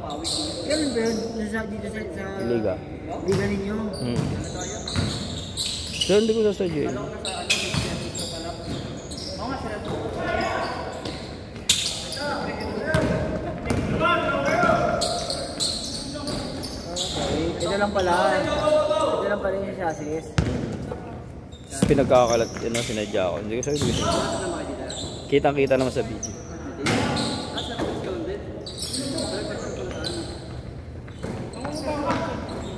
Ganun ba yun? Dito sa Liga. Liga ninyo? Pero hindi ko sasadya yun. Ito lang pala. Ito lang pala yung chassis. Pinagkakalat yun ang sinadya ko. Hindi ko sabi dito. Kitang-kita naman sa video.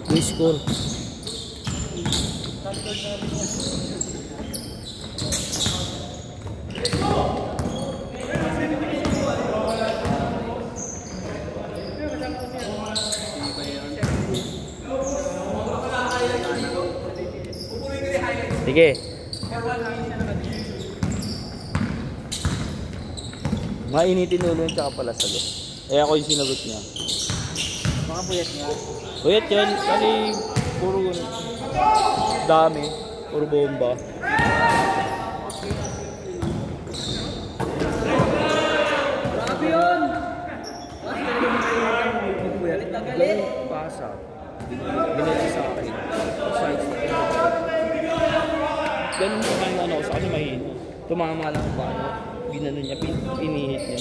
May score. Sige. Mainitin ulo yun tsaka pala sagot. Eh ako yung sinagot niya. Baka puyat nga. Puyat yun. Kasi puro dami. Puro bomba. Grabe yun! Galit. Pasa. Binili sa akin. Size. Ganun mo kayo ano sa kasi mahina. Tumama lang pa. Ginano niya, pinihit niya.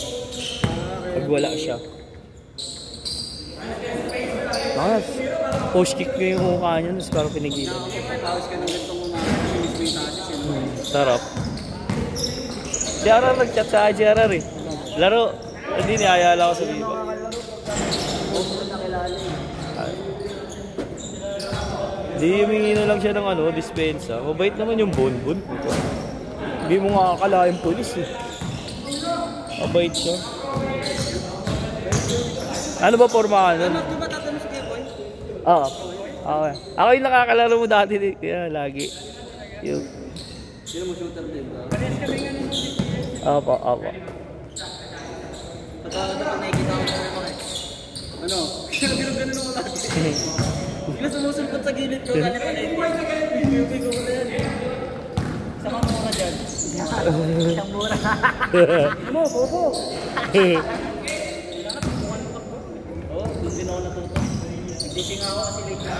Pag wala siya. Mas, post kick ko yung mukha niya, tapos parang pinigilan. Tapos ka nang ganitong mga Sarap. Si Arar nag-chat sa IGRR eh. Laro, hindi niyayala ko sa Viva. Di humingi na lang siya ng ano, dispensa. Mabait naman yung bonbon. Hindi mo nga akalain pulis eh. Mabait siya. Ano ba forma ka nun? Ano ba tatanong si Kepoy? Oo. Okay. Ako yung nakakalaro mo dati. Kaya lagi. Yung... Sino mo shooter din ba? Parehas kami nga nung dito. Opo, opo. Totoo na pag nakikita ko sa mga ano? Ganun mo lagi. Bigla sumusulpot sa gilid ko. Galit pa na ito. Bibig ko na yan. Sama mo ka dyan. Isang mura. Ano mo? Bobo. Oo, doon din ako natuto. Nagtising ako kasi late na.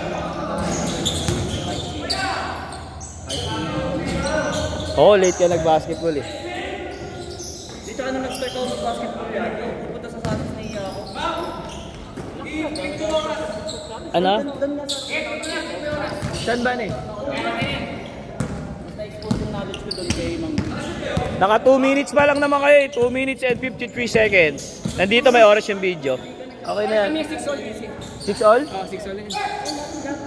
Oo, late ka nag-basketball eh. Dito ka nung nag-start ako mag-basketball yan. Pupunta sa Santos na iya ako. Ano? Saan ba na eh? Basta expose yung knowledge ko doon kay Mang. Naka 2 minutes pa lang naman kayo eh. 2 minutes and 53 seconds. Nandito may oras yung video. Okay na yan. 6 all. 6 all? Oo, 6 all yun.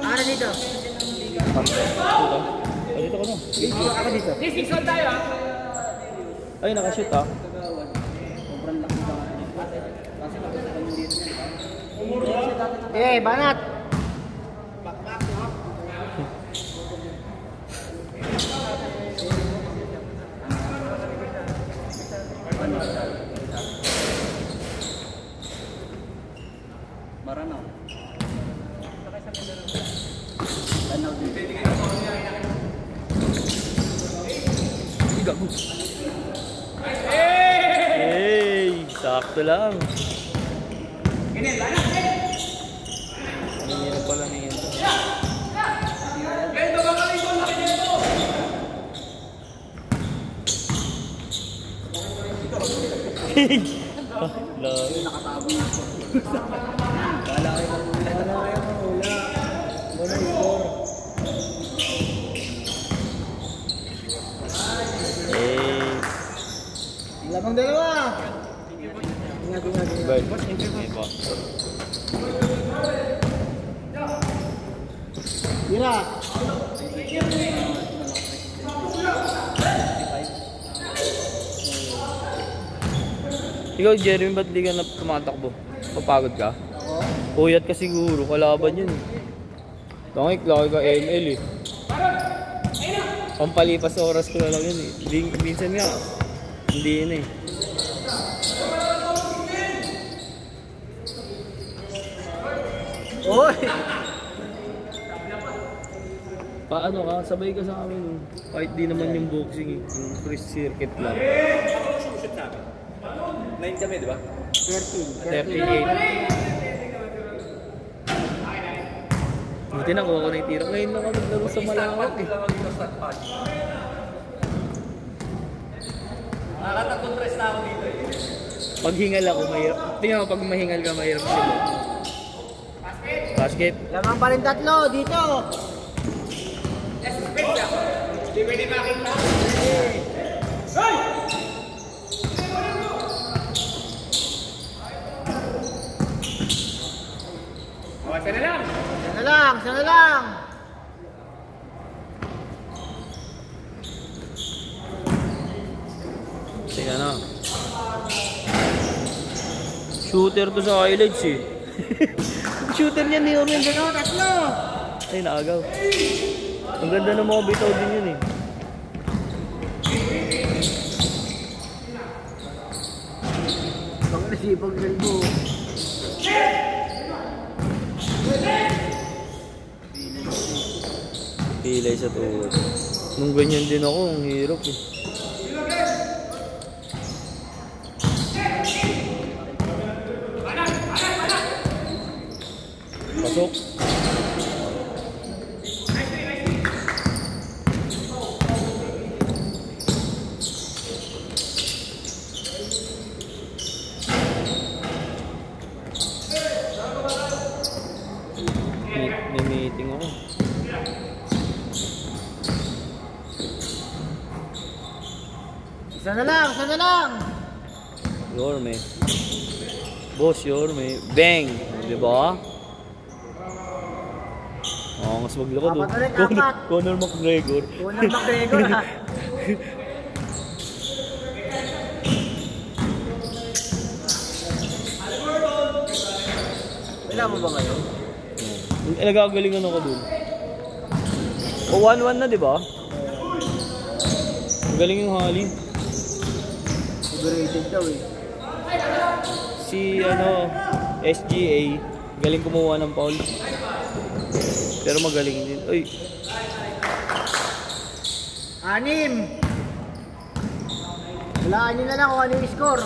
Ano dito? Dito ko na. Ako dito. 6 all tayo ah. Ay, nakashoot ah. Sobrang laki ba? Kasi maganda kami dito. Eh, banat! Bakbak, no? Maranaw. Maranaw din. Gago. Hey! Sakto lang. Ano pala na yun? Nakatago na ako. Wala kayo mahula. Wala score. Labang dalawa. Ingat. Bye. Iba. Tira. Ikaw, Jeremy, ba't di ka na tumatakbo? Papagod ka? Oo. Puyat ka siguro, kalaban yun eh. Tangik, laki ka ML eh. Pampalipas oras ko na lang yun eh. Minsan nga, hindi yun eh. Oy! Paano ka? Sabay ka sa amin. Kahit di naman yung boxing eh. Yung free circuit lang. 9 kami, di ba? 13. 38. Buti na kuha ko na yung tira. Ngayon lang ako naglaro sa Malawak eh. Nakatatlong tres na ako dito eh. Pag hingal ako, mahirap. Tingnan mo, pag mahingal ka, mahirap sila. Basket. Lamang pa rin tatlo dito. Hindi pwede makita. Hey! Sana lang! Sana lang! Sana lang! Teka na. Shooter to sa highlights eh. Shooter niya ni Orwin. Tatlo! Ay, naagaw. Ang ganda ng mga bitaw din yun eh. Pag nasipag rin mo. Pilay sa tuhod. Nung ganyan din ako, ang hirap eh. Pasok. May meeting ako. Isa na lang! Isa na lang! Yorme. Boss, Yorme. Bang! Diba? Mas maglakad doon. Apat ulit, apat. Conor McGregor. Conor McGregor ha. Wala mo ba ngayon? Nagagalingan ako doon. O 1-1 na, di ba? Galing yung Hali. Overrated daw eh. Si SGA, galing kumuha ng foul. Pero magaling din. Uy. 6. Walaan nyo na lang kung ano yung score.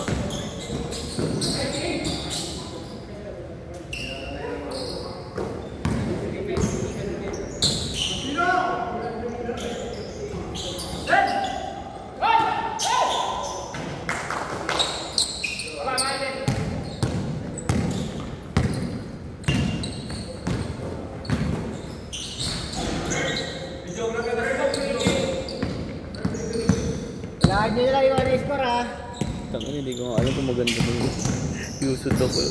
Walaan nyo na lang yung ano yung score ha. Tangin, hindi ko nga alam kung maganda ng usod ako.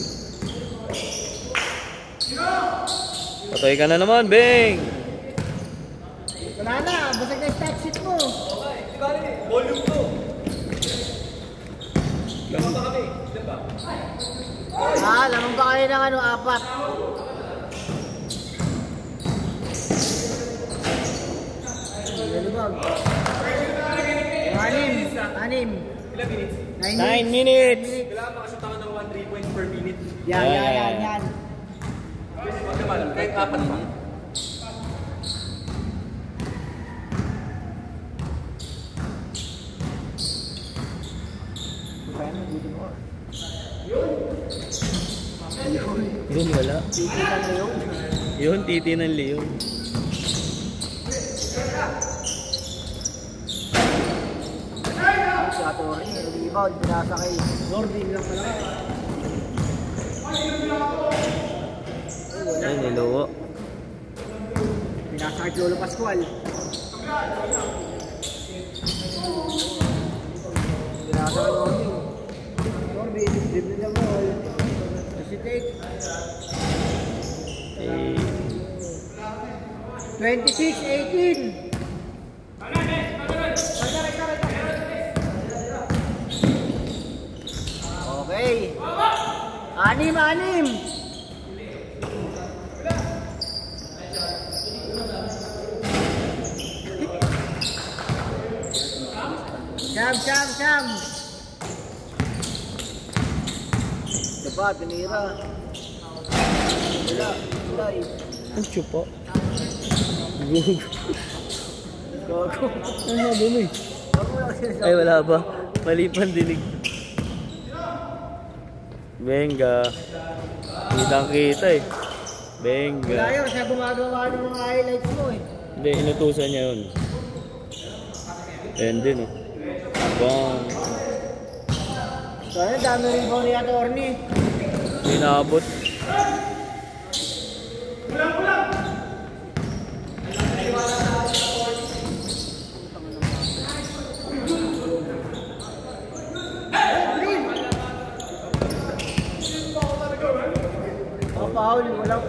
Patay ka na naman, Beng! Wala na, basag na yung stat sheet mo. Volume 2. Lamang ba kami? Diba? Lamang ba kayo ng 4? Lalubag. 6. Ilang minutes? 9 minutes! Kailangan makashoot ako ng 1 3 points per minute. Yan. Huwag naman, kahit 4 pa. Yun, wala. Yun, titi ng Leon. Satori, rebound, pinasa kay Gordon lang pala. Ay, niluwa. Pinasa kay Lolo Pascual. Pinasa kay Gordon. Gordon, dribble lang mo. Hesitate. 26-18. Okay. 6. Siyam. Diba, tinira. Wala eh. Ang chupa. Gago. Ano sabi mo eh? Gago lang sinasabi. Ay, wala ba? Mali pandinig. Benga. Kitang kita eh. Benga. Wala yun, siya gumagawa ng mga highlights mo eh. Hindi, inutusan niya yun. Ayan din, oh. Bang. So, ano, dami rin po ni Atty. Hindi naabot. Oh, foul. Walang,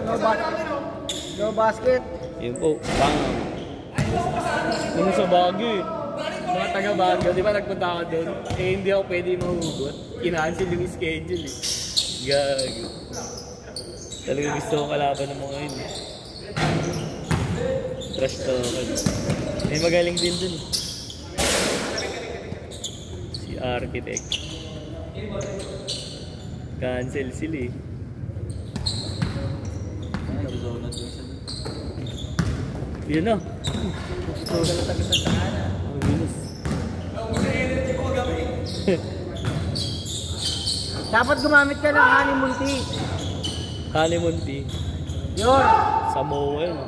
no basket. Yun po, bang. Yung sa Baguio eh. Mga taga Baguio, di ba nagpunta ako doon? Eh hindi ako pwede mahugot. Kinancel yung schedule eh. Gago. Talaga gusto ko kalaban ng mga yun eh. Trash talk. May magaling din dun eh. Si Architect. Cancel sila eh. Yun na. Ang bilis. Dapat gumamit ka ng honeymoon tea. Honeymoon tea. Yor! Samoa yun.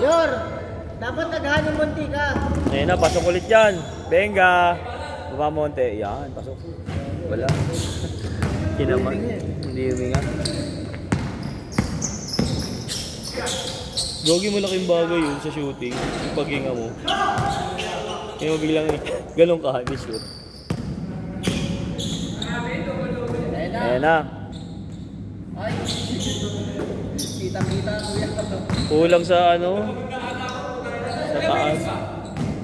Yor! Dapat nag-honeymoon tea ka. Ayun na, pasok ulit yan. Benga. Baba mo onte. Yan, pasok. Wala. Kinaman. Hindi huminga. Gogi mo laking bagay yun sa shooting. Yung paghinga mo. Kaya mo biglang ganun ka, hindi shoot. Ayan na. Ay! Kita-kita, kuya. Kulang sa ano? Sa taas.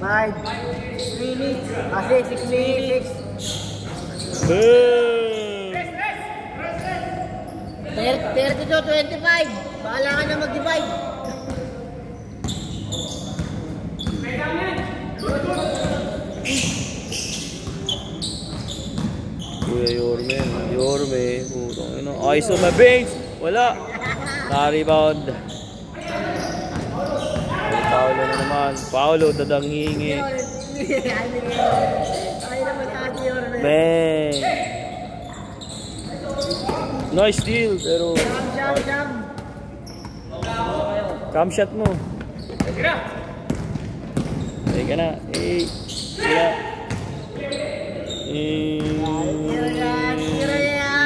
5 minutes. Kasi 6 minutes. Boom! 32-25. Bahala ka na mag-divide. Kuya Yorme. Yorme. Putang ina. Eyes on my veins. Wala. Na-rebound. Paulo na naman. Paulo, dadang hihingi. Ay naman ate Yorme. Bang! Nice steal, pero... Jam. Cam shot mo. Ay ka na. Eh. Sila.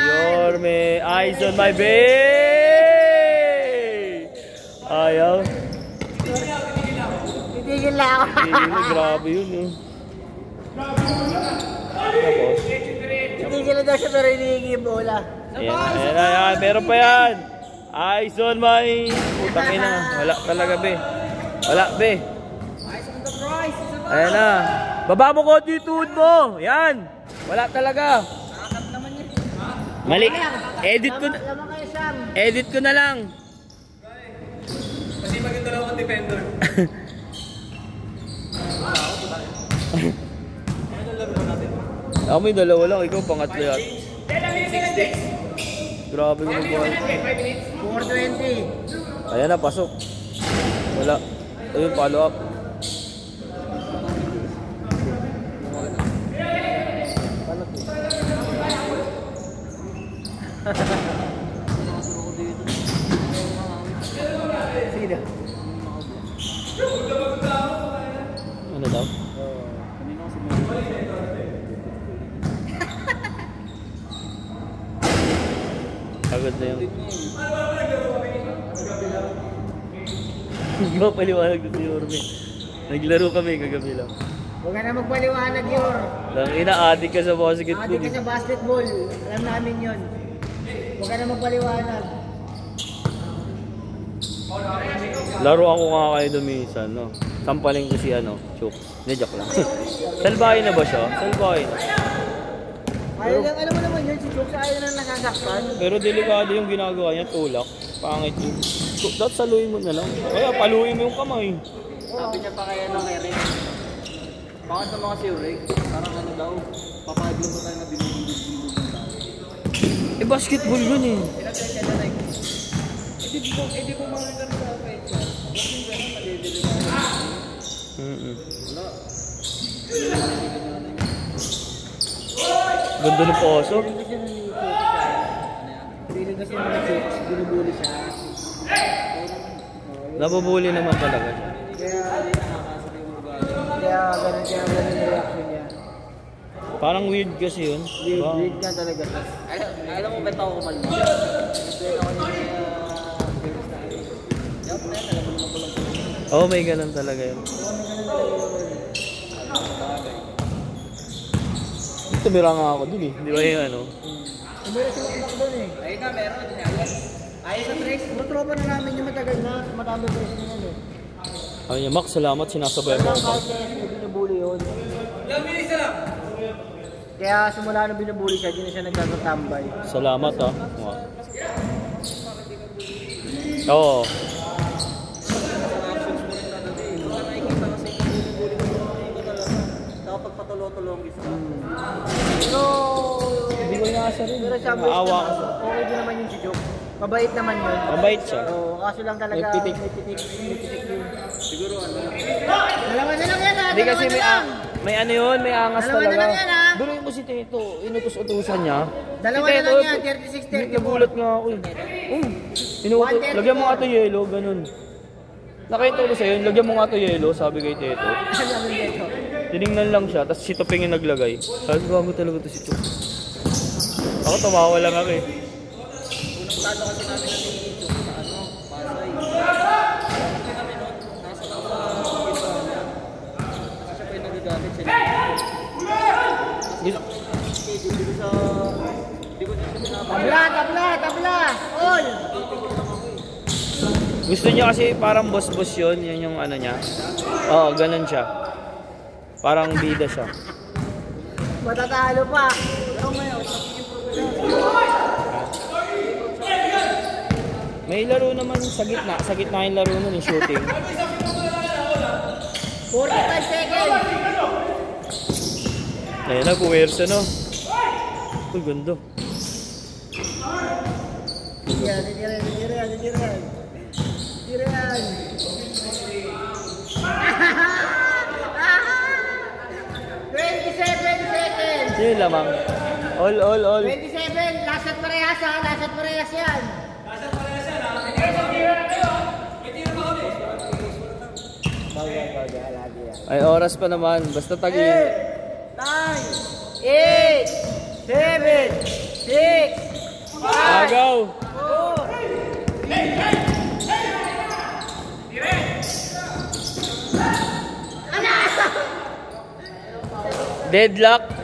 Yorme. Eyes on my bay! Ayaw. Titigil lang ako. Grabe yun, no? Tapos. Titigil na daw siya pero hinihingi yung bola. Ayan. Meron pa yan. Eyes on my... Putang ina. Wala talaga, be. Wala, be. Ayan na. Baba mo ko dito mo. Yan. Wala talaga. Mali. Edit ko na. Edit ko na lang. Kasi maganda lang ang defender. Ako may dalawa lang. Ikaw pangatlo yan. Grabe mo ba? 4:20. Ayan na, pasok. Wala. Ayun, follow up. Sino? Ano daw? Agad na yun. Hindi ba paliwanag na si Yorme? Naglaro kami kagabi lang. Huwag ka na magpaliwanag, Yor. Lang ina-addict ka sa basketball. Adik ka sa basketball. Alam namin yun. Huwag ka na magpaliwanag. Laro ako nga kayo dumisan, no? Sampaling ko si Chuk. Hindi, joke lang. Salbahin na ba siya? Salbahin. Ayaw lang, alam mo naman yun, si Chooks ayaw na nakasaktan. Pero delikado yung ginagawa niya, tulak. Pangit yun. Dapat saluhin mo na lang. Kaya paluhin mo yung kamay. Sabi niya pa kaya ng Eric. Bakit naman kasi Eric? Parang ano daw, papayag lang ba tayo na binibigil-bigil ng tao? Eh, basketball yun eh. Hindi po makikita sa pecha. Bakit yung gano'n nag-deliver? Wala. Ganda ng pasok. Hindi kasi ng Chooks, binubuli siya. Nabubuli naman talaga siya. Kaya ganun yung reaction niya. Parang weird kasi yun. Weird ka talaga. Alam mo, ba't ako kumalma? Oo, may ganun talaga yun. Dito bira nga ako dun eh. Di ba yung ano? Meron sila umak doon eh. Ayun na, meron. Ayun sa Trace. Mga tropa na namin yung matagal na. Matambay ko yung yan eh. Ay, Max, salamat. Sinasabay mo ako. Kaya binubuli yun. Kaya simula nung binubuli siya, di na siya nagkakatambay. Salamat ah. Oo. Kapag patulo-tulong gusto. Pero, Hindi ko inaasa rin. pero siya, Naawa ko. okay din naman yung si Joke. Mabait naman yun. Mabait siya. Oo, kaso lang talaga, Nagtitik. nagtitik yun. Siguro ano. Dalawa na lang yan ha! Hindi kasi Dalawa na lang! may ano yun, may angas Dalawa na talaga. lang yan, ah. Duruin mo si Teto, inutos-utusan niya. Dalawa Si na Teto, lang yan, 36-34. Nagulat nga ako eh. Inuutos, 134. lagyan mo nga ito yelo, ganun. Nakita ko sa'yo, lagyan mo nga ito yelo, sabi kay Teto. Sabi nito. Tinignan lang siya, tapos si Topeng yung naglagay. Sabi ko, bago talaga ito si Chok. Ako tumawa lang ako eh. Unang talo kasi namin na ni Chok sa ano, Pasay. Kasi kami noon, nasa lang sa ginawa niya. Kasi siya pa yung nagagamit siya. Hindi ko siya pinapakita. Tabla! All! Gusto niya kasi parang boss-boss yun, yun yung ano niya. Oo, ganun siya. Parang bida siya. Matatalo pa! May laro naman sa gitna yung laro nun, yung shooting. 45 seconds! Ayun na, puwersa no. Uy, ganda. Titiran. 27 seconds! Yun lamang. All. 27! Lasat parehas ha! Lasat parehas yan! Ay, oras pa naman. Basta tagi. 9, 8, 7, 6, 5, Agaw! 4, Deadlock.